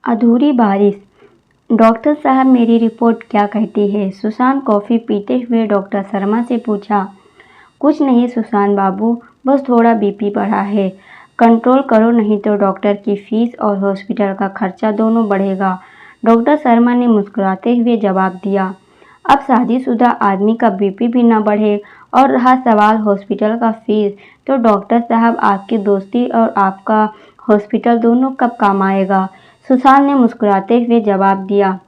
अधूरी बारिश। डॉक्टर साहब मेरी रिपोर्ट क्या कहती है? सुशांत कॉफ़ी पीते हुए डॉक्टर शर्मा से पूछा। कुछ नहीं सुशांत बाबू, बस थोड़ा बीपी बढ़ा है। कंट्रोल करो नहीं तो डॉक्टर की फीस और हॉस्पिटल का खर्चा दोनों बढ़ेगा। डॉक्टर शर्मा ने मुस्कुराते हुए जवाब दिया। अब शादीशुदा आदमी का बीपी भी न बढ़े और रहा सवाल हॉस्पिटल का फीस, तो डॉक्टर साहब आपकी दोस्ती और आपका हॉस्पिटल दोनों कब काम आएगा? सुशांत ने मुस्कुराते हुए जवाब दिया।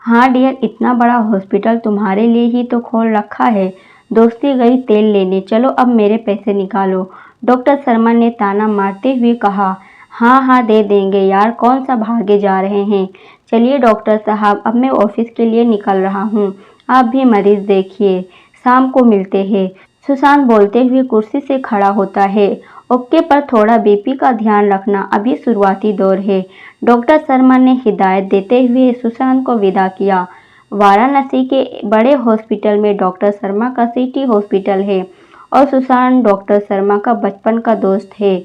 हाँ डियर, इतना बड़ा हॉस्पिटल तुम्हारे लिए ही तो खोल रखा है। दोस्ती गई तेल लेने, चलो अब मेरे पैसे निकालो। डॉक्टर शर्मा ने ताना मारते हुए कहा। हाँ हाँ दे देंगे यार, कौन सा भागे जा रहे हैं। चलिए डॉक्टर साहब, अब मैं ऑफिस के लिए निकल रहा हूँ। आप भी मरीज देखिए, शाम को मिलते हैं। सुशांत बोलते हुए कुर्सी से खड़ा होता है। ओके, पर थोड़ा बीपी का ध्यान रखना, अभी शुरुआती दौर है। डॉक्टर शर्मा ने हिदायत देते हुए सुशांत को विदा किया। वाराणसी के बड़े हॉस्पिटल में डॉक्टर शर्मा का सिटी हॉस्पिटल है और सुशांत डॉक्टर शर्मा का बचपन का दोस्त है।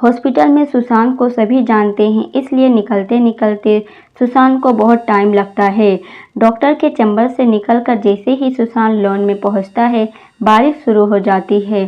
हॉस्पिटल में सुशांत को सभी जानते हैं, इसलिए निकलते निकलते सुशांत को बहुत टाइम लगता है। डॉक्टर के चैम्बर से निकलकर जैसे ही सुशांत लॉन में पहुंचता है, बारिश शुरू हो जाती है।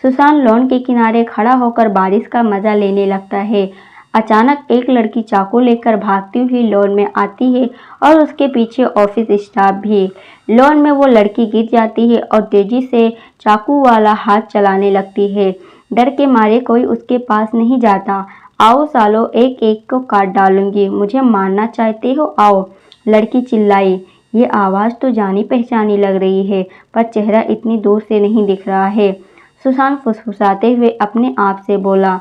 सुशांत लॉन के किनारे खड़ा होकर बारिश का मजा लेने लगता है। अचानक एक लड़की चाकू लेकर भागती हुई लॉन में आती है और उसके पीछे ऑफिस स्टाफ भी। लॉन में वो लड़की गिर जाती है और तेजी से चाकू वाला हाथ चलाने लगती है। डर के मारे कोई उसके पास नहीं जाता। आओ सालो, एक एक को काट डालूंगी, मुझे मारना चाहते हो? आओ, लड़की चिल्लाई। ये आवाज़ तो जानी पहचानी लग रही है, पर चेहरा इतनी दूर से नहीं दिख रहा है। सुशांत फुसफुसाते हुए अपने आप से बोला।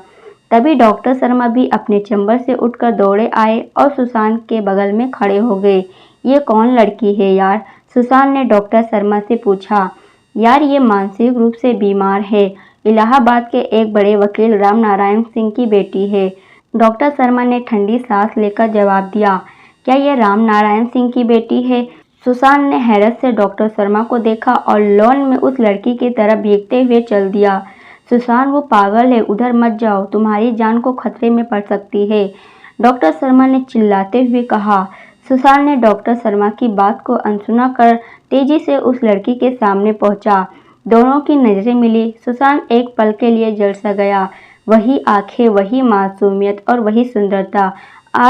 तभी डॉक्टर शर्मा भी अपने चैम्बर से उठकर दौड़े आए और सुशांत के बगल में खड़े हो गए। ये कौन लड़की है यार? सुशांत ने डॉक्टर शर्मा से पूछा। यार, ये मानसिक रूप से बीमार है, इलाहाबाद के एक बड़े वकील राम नारायण सिंह की बेटी है। डॉक्टर शर्मा ने ठंडी सांस लेकर जवाब दिया। क्या ये राम नारायण सिंह की बेटी है? सुशांत ने हैरत से डॉक्टर शर्मा को देखा और लॉन में उस लड़की की तरफ भीगते हुए चल दिया। सुशांत, वो पागल है, उधर मत जाओ, तुम्हारी जान को खतरे में पड़ सकती है, डॉक्टर शर्मा ने चिल्लाते हुए कहा। सुशांत ने डॉक्टर शर्मा की बात को अनसुना कर तेजी से उस लड़की के सामने पहुंचा। दोनों की नजरें मिली। सुशांत एक पल के लिए जल सा गया। वही आंखें, वही मासूमियत और वही सुंदरता।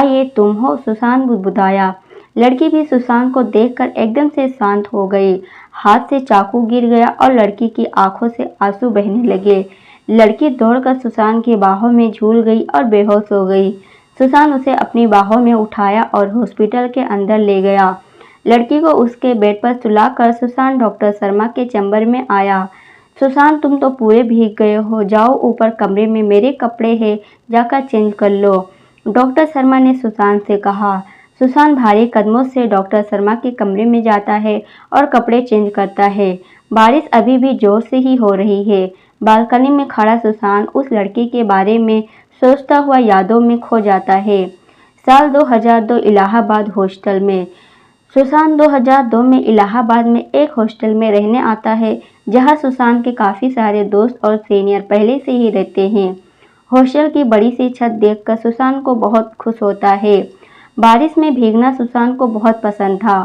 ये तुम हो? सुशांत बुदबुदाया। लड़की भी सुशांत को देखकर एकदम से शांत हो गई। हाथ से चाकू गिर गया और लड़की की आंखों से आंसू बहने लगे। लड़की दौड़कर सुशांत की बाहों में झूल गई और बेहोश हो गई। सुशांत उसे अपनी बाहों में उठाया और हॉस्पिटल के अंदर ले गया। लड़की को उसके बेड पर सुलाकर सुशांत डॉक्टर शर्मा के चैम्बर में आया। सुशांत, तुम तो पूरे भीग गए हो, जाओ ऊपर कमरे में मेरे कपड़े हैं, जाकर चेंज कर लो, डॉक्टर शर्मा ने सुशांत से कहा। सुशांत भारी कदमों से डॉक्टर शर्मा के कमरे में जाता है और कपड़े चेंज करता है। बारिश अभी भी जोर से ही हो रही है। बालकनी में खड़ा सुशांत उस लड़की के बारे में सोचता हुआ यादों में खो जाता है। साल 2002 इलाहाबाद हॉस्टल में। सुशांत 2002 में इलाहाबाद में एक हॉस्टल में रहने आता है, जहां सुशांत के काफ़ी सारे दोस्त और सीनियर पहले से ही रहते हैं। हॉस्टल की बड़ी सी छत देखकर सुशांत को बहुत खुश होता है। बारिश में भीगना सुशांत को बहुत पसंद था।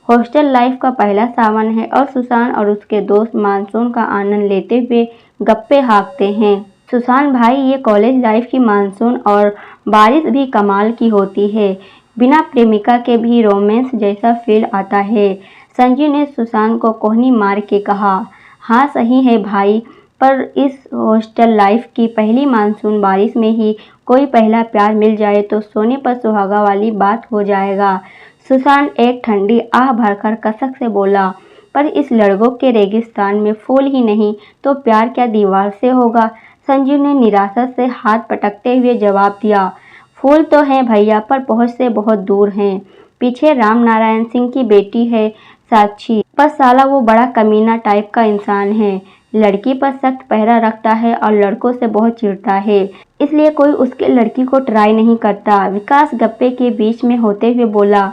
हॉस्टल लाइफ का पहला सावन है और सुशांत और उसके दोस्त मानसून का आनंद लेते हुए गप्पे हाँकते हैं। सुशांत भाई, ये कॉलेज लाइफ की मानसून और बारिश भी कमाल की होती है, बिना प्रेमिका के भी रोमांस जैसा फील आता है, संजू ने सुशांत को कोहनी मार के कहा। हाँ सही है भाई, पर इस हॉस्टल लाइफ की पहली मानसून बारिश में ही कोई पहला प्यार मिल जाए तो सोने पर सुहागा वाली बात हो जाएगा। सुशांत एक ठंडी आह भरकर कसक से बोला। पर इस लड़कों के रेगिस्तान में फूल ही नहीं तो प्यार क्या दीवार से होगा? संजू ने निराशा से हाथ पटकते हुए जवाब दिया। फूल तो हैं भैया, पर पहुंच से बहुत दूर हैं। पीछे राम नारायण सिंह की बेटी है साक्षी, पर साला वो बड़ा कमीना टाइप का इंसान है, लड़की पर सख्त पहरा रखता है और लड़कों से बहुत चिढ़ता है, इसलिए कोई उसके लड़की को ट्राई नहीं करता। विकास गप्पे के बीच में होते हुए बोला।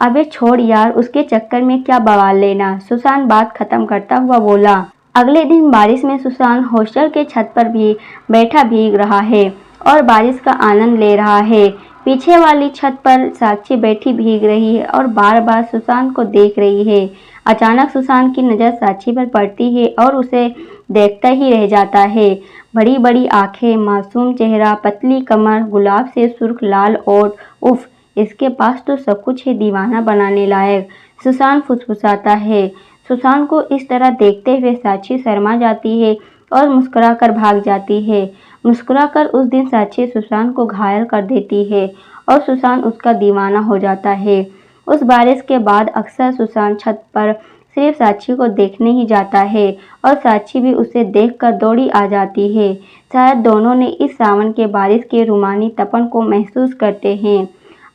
अबे छोड़ यार, उसके चक्कर में क्या बवाल लेना, सुशांत बात खत्म करता हुआ बोला। अगले दिन बारिश में सुशांत हॉस्टल के छत पर भी बैठा भीग रहा है और बारिश का आनंद ले रहा है। पीछे वाली छत पर साक्षी बैठी भीग रही है और बार बार सुशांत को देख रही है। अचानक सुशांत की नज़र साक्षी पर पड़ती है और उसे देखता ही रह जाता है। बड़ी बड़ी आंखें, मासूम चेहरा, पतली कमर, गुलाब से सुर्ख लाल ओठ, उफ, इसके पास तो सब कुछ है दीवाना बनाने लायक। सुशांत फुसफुसाता है। सुशांत को इस तरह देखते हुए साक्षी शर्मा जाती है और मुस्कुराकर भाग जाती है। मुस्कुराकर उस दिन साक्षी सुशांत को घायल कर देती है और सुशांत उसका दीवाना हो जाता है। उस बारिश के बाद अक्सर सुशांत छत पर सिर्फ साक्षी को देखने ही जाता है और साक्षी भी उसे देखकर दौड़ी आ जाती है। शायद दोनों ने इस सावन के बारिश के रूमानी तपन को महसूस करते हैं।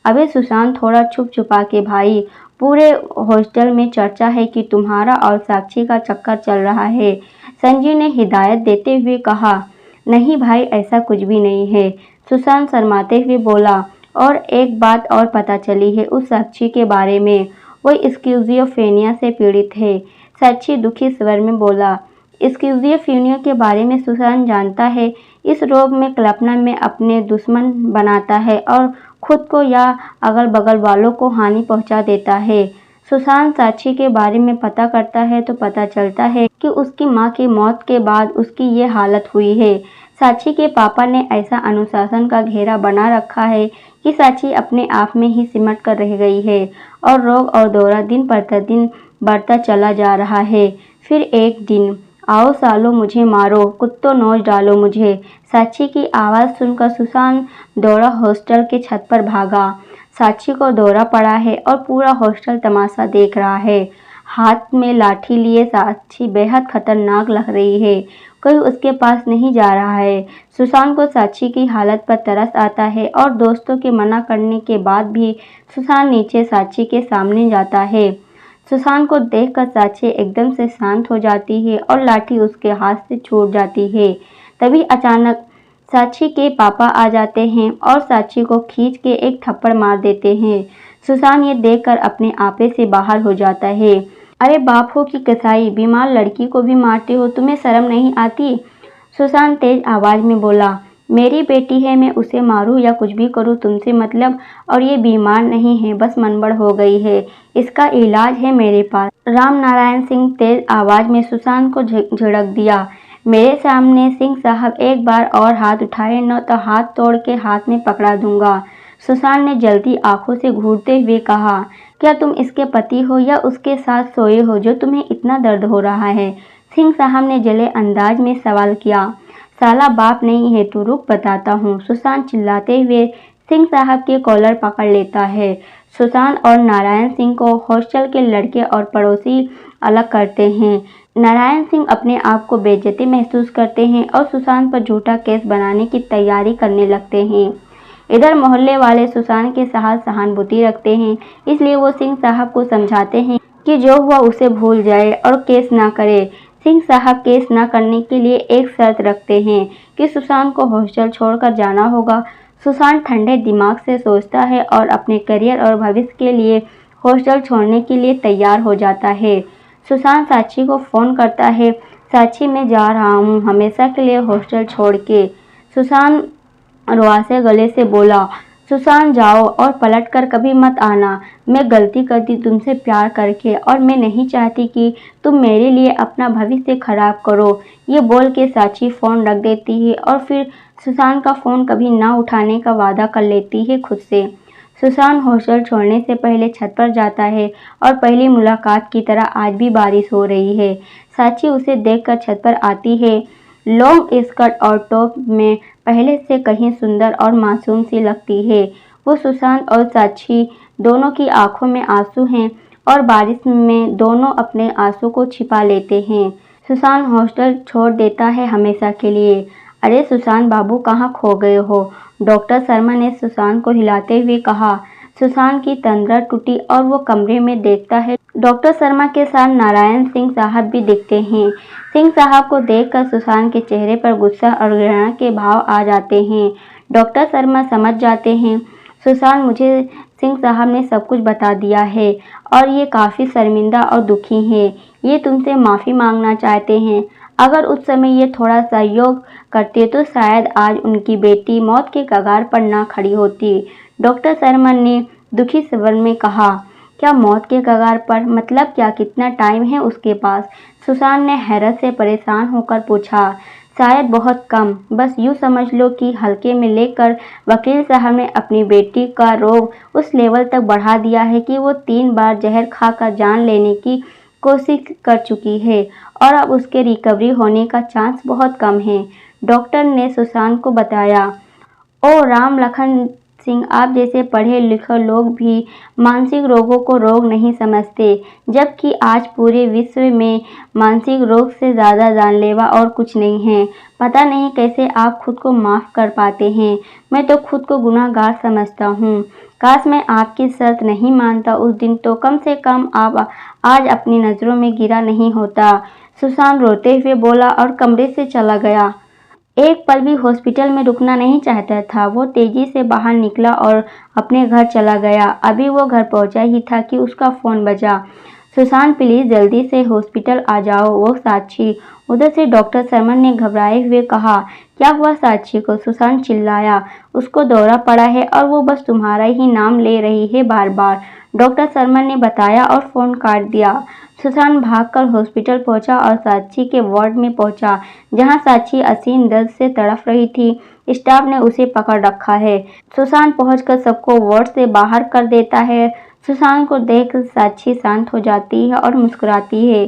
अबे सुशांत, थोड़ा छुप छुपा के भाई, पूरे हॉस्टल में चर्चा है कि तुम्हारा और साक्षी का चक्कर चल रहा है। संजय ने हिदायत देते हुए कहा। नहीं भाई, ऐसा कुछ भी नहीं है, सुशांत शर्माते हुए बोला। और एक बात और पता चली है उस साक्षी के बारे में, वो स्किज़ोफ्रेनिया से पीड़ित है। साक्षी दुखी स्वर में बोला। स्किज़ोफ्रेनिया के बारे में सुशांत जानता है। इस रोग में कल्पना में अपने दुश्मन बनाता है और खुद को या अगल बगल वालों को हानि पहुंचा देता है। सुशांत साक्षी के बारे में पता करता है तो पता चलता है कि उसकी मां की मौत के बाद उसकी ये हालत हुई है। साक्षी के पापा ने ऐसा अनुशासन का घेरा बना रखा है कि साक्षी अपने आप में ही सिमट कर रह गई है और रोग और दौरा दिन प्रतिदिन बढ़ता चला जा रहा है। फिर एक दिन, आओ सालो मुझे मारो, कुत्तों नोच डालो मुझे, साक्षी की आवाज़ सुनकर सुशांत दौड़ा हॉस्टल के छत पर भागा। साक्षी को दौरा पड़ा है और पूरा हॉस्टल तमाशा देख रहा है। हाथ में लाठी लिए साक्षी बेहद खतरनाक लग रही है। कोई उसके पास नहीं जा रहा है। सुशांत को साक्षी की हालत पर तरस आता है और दोस्तों के मना करने के बाद भी सुशांत नीचे साक्षी के सामने जाता है। सुशांत को देखकर साक्षी एकदम से शांत हो जाती है और लाठी उसके हाथ से छूट जाती है। तभी अचानक साक्षी के पापा आ जाते हैं और साक्षी को खींच के एक थप्पड़ मार देते हैं। सुशांत ये देखकर अपने आपे से बाहर हो जाता है। अरे बाप हो कि कसाई, बीमार लड़की को भी मारते हो, तुम्हें शर्म नहीं आती? सुशांत तेज आवाज में बोला। मेरी बेटी है, मैं उसे मारूं या कुछ भी करूं तुमसे मतलब? और ये बीमार नहीं है, बस मनबड़ हो गई है, इसका इलाज है मेरे पास। राम नारायण सिंह तेज आवाज में सुशांत को झिड़क दिया। मेरे सामने सिंह साहब एक बार और हाथ उठाए न तो हाथ तोड़ के हाथ में पकड़ा दूंगा। सुशांत ने जल्दी आंखों से घूरते हुए कहा। क्या तुम इसके पति हो या उसके साथ सोए हो जो तुम्हें इतना दर्द हो रहा है? सिंह साहब ने जले अंदाज में सवाल किया। साला बाप नहीं है तू, रुक बताता हूँ, सुशांत चिल्लाते हुए सिंह साहब के कॉलर पकड़ लेता है। सुशांत और नारायण सिंह को हॉस्टल के लड़के और पड़ोसी अलग करते हैं। नारायण सिंह अपने आप को बेइज्जती महसूस करते हैं और सुशांत पर झूठा केस बनाने की तैयारी करने लगते हैं। इधर मोहल्ले वाले सुशांत के साथ सहानुभूति रखते हैं, इसलिए वो सिंह साहब को समझाते हैं कि जो हुआ उसे भूल जाए और केस ना करे। सिंह साहब केस न करने के लिए एक शर्त रखते हैं कि सुशांत को हॉस्टल छोड़कर जाना होगा। सुशांत ठंडे दिमाग से सोचता है और अपने करियर और भविष्य के लिए हॉस्टल छोड़ने के लिए तैयार हो जाता है। सुशांत साक्षी को फ़ोन करता है। साक्षी, मैं जा रहा हूँ हमेशा के लिए हॉस्टल छोड़ के। सुशांत रुआसे गले से बोला। सुशांत, जाओ और पलट कर कभी मत आना। मैं गलती कर दी तुमसे प्यार करके और मैं नहीं चाहती कि तुम मेरे लिए अपना भविष्य खराब करो। ये बोल के साक्षी फ़ोन रख देती है और फिर सुशांत का फ़ोन कभी ना उठाने का वादा कर लेती है खुद से। सुशांत हॉस्टल छोड़ने से पहले छत पर जाता है और पहली मुलाकात की तरह आज भी बारिश हो रही है। साक्षी उसे देखकर छत पर आती है। लॉन्ग स्कर्ट और टॉप में पहले से कहीं सुंदर और मासूम सी लगती है। वो सुशांत और साक्षी दोनों की आंखों में आंसू हैं और बारिश में दोनों अपने आंसू को छिपा लेते हैं। सुशांत हॉस्टल छोड़ देता है हमेशा के लिए। अरे सुशांत बाबू, कहाँ खो गए हो? डॉक्टर शर्मा ने सुशांत को हिलाते हुए कहा। सुशांत की तंद्रा टूटी और वो कमरे में देखता है। डॉक्टर शर्मा के साथ नारायण सिंह साहब भी दिखते हैं। सिंह साहब को देखकर सुशांत के चेहरे पर गुस्सा और घृणा के भाव आ जाते हैं। डॉक्टर शर्मा समझ जाते हैं। सुशांत, मुझे सिंह साहब ने सब कुछ बता दिया है और ये काफ़ी शर्मिंदा और दुखी हैं। ये तुमसे माफ़ी मांगना चाहते हैं। अगर उस समय ये थोड़ा सहयोग करते तो शायद आज उनकी बेटी मौत के कगार पर ना खड़ी होती। डॉक्टर शर्मा ने दुखी स्वर में कहा। क्या मौत के कगार पर? मतलब क्या? कितना टाइम है उसके पास? सुसान ने हैरत से परेशान होकर पूछा। शायद बहुत कम। बस यूँ समझ लो कि हल्के में लेकर वकील साहब ने अपनी बेटी का रोग उस लेवल तक बढ़ा दिया है कि वो 3 बार जहर खाकर जान लेने की कोशिश कर चुकी है और अब उसके रिकवरी होने का चांस बहुत कम है, डॉक्टर ने सुसान को बताया। ओ राम लखन सिंह, आप जैसे पढ़े लिखे लोग भी मानसिक रोगों को रोग नहीं समझते, जबकि आज पूरे विश्व में मानसिक रोग से ज़्यादा जानलेवा और कुछ नहीं है। पता नहीं कैसे आप खुद को माफ़ कर पाते हैं। मैं तो खुद को गुनहगार समझता हूँ। काश मैं आपकी शर्त नहीं मानता उस दिन, तो कम से कम आप आज अपनी नज़रों में गिरा नहीं होता। सुसान रोते हुए बोला और कमरे से चला गया। एक पल भी हॉस्पिटल में रुकना नहीं चाहता था। वो तेजी से बाहर निकला और अपने घर चला गया। अभी वो घर पहुंचा ही था कि उसका फ़ोन बजा। सुसान, प्लीज़ जल्दी से हॉस्पिटल आ जाओ। वो साक्षी। उधर से डॉक्टर शर्मा ने घबराए हुए कहा। क्या हुआ साक्षी को? सुसान चिल्लाया। उसको दौरा पड़ा है और वो बस तुम्हारा ही नाम ले रही है बार बार, डॉक्टर शर्मा ने बताया और फ़ोन काट दिया। सुसान भागकर हॉस्पिटल पहुंचा और साक्षी के वार्ड में पहुंचा, जहां साक्षी असीम दर्द से तड़प रही थी। स्टाफ ने उसे पकड़ रखा है। सुसान पहुंचकर सबको वार्ड से बाहर कर देता है। सुसान को देख साक्षी शांत हो जाती है और मुस्कुराती है।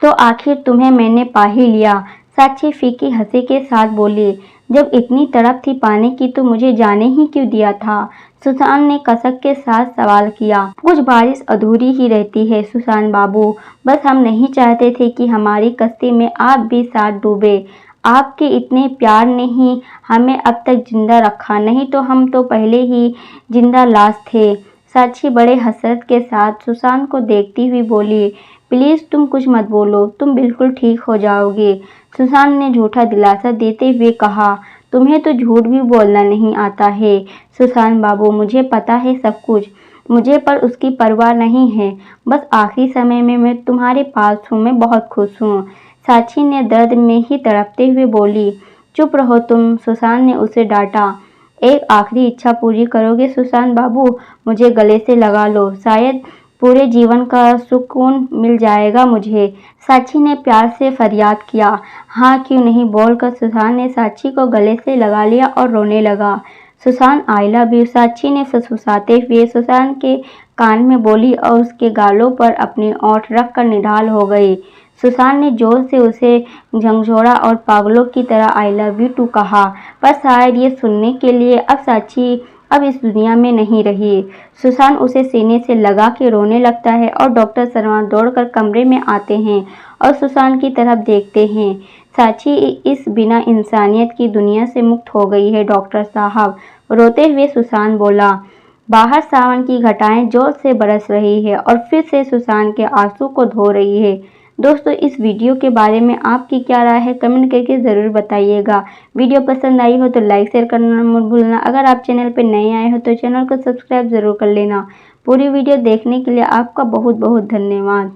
तो आखिर तुम्हें मैंने पा ही लिया, साक्षी फीकी हंसी के साथ बोली। जब इतनी तड़प थी पाने की तो मुझे जाने ही क्यों दिया था? सुसान ने कसक के साथ सवाल किया। कुछ बारिश अधूरी ही रहती है सुसान बाबू, बस हम नहीं चाहते थे कि हमारी कश्ती में आप भी साथ डूबे। आपके इतने प्यार ने ही हमें अब तक जिंदा रखा, नहीं तो हम तो पहले ही जिंदा लाश थे। साक्षी बड़े हसरत के साथ सुसान को देखती हुई बोली। प्लीज़ तुम कुछ मत बोलो, तुम बिल्कुल ठीक हो जाओगे, सुसान ने झूठा दिलासा देते हुए कहा। तुम्हें तो झूठ भी बोलना नहीं आता है सुसान बाबू, मुझे पता है सब कुछ। मुझे पर उसकी परवाह नहीं है। बस आखिरी समय में मैं तुम्हारे पास हूँ, मैं बहुत खुश हूँ, साक्षी ने दर्द में ही तड़पते हुए बोली। चुप रहो तुम, सुसान ने उसे डांटा। एक आखिरी इच्छा पूरी करोगे सुसान बाबू? मुझे गले से लगा लो, शायद पूरे जीवन का सुकून मिल जाएगा मुझे, साक्षी ने प्यार से फरियाद किया। हाँ क्यों नहीं, बोलकर सुसान ने साक्षी को गले से लगा लिया और रोने लगा। सुसान, आई लव यू, साक्षी ने फुसफुसाते हुए सुसान के कान में बोली और उसके गालों पर अपनी ओंठ रखकर निढाल हो गई। सुसान ने जोर से उसे झंझोड़ा और पागलों की तरह आई लव यू टू कहा, पर शायद ये सुनने के लिए अब साक्षी अब इस दुनिया में नहीं रही। सुसान उसे सीने से लगा के रोने लगता है और डॉक्टर शर्मा दौड़कर कमरे में आते हैं और सुसान की तरफ देखते हैं। साक्षी इस बिना इंसानियत की दुनिया से मुक्त हो गई है डॉक्टर साहब, रोते हुए सुसान बोला। बाहर सावन की घटाएं जोर से बरस रही है और फिर से सुसान के आंसू को धो रही है। दोस्तों, इस वीडियो के बारे में आपकी क्या राय है कमेंट करके ज़रूर बताइएगा। वीडियो पसंद आई हो तो लाइक शेयर करना मत भूलना। अगर आप चैनल पर नए आए हो तो चैनल को सब्सक्राइब ज़रूर कर लेना। पूरी वीडियो देखने के लिए आपका बहुत बहुत धन्यवाद।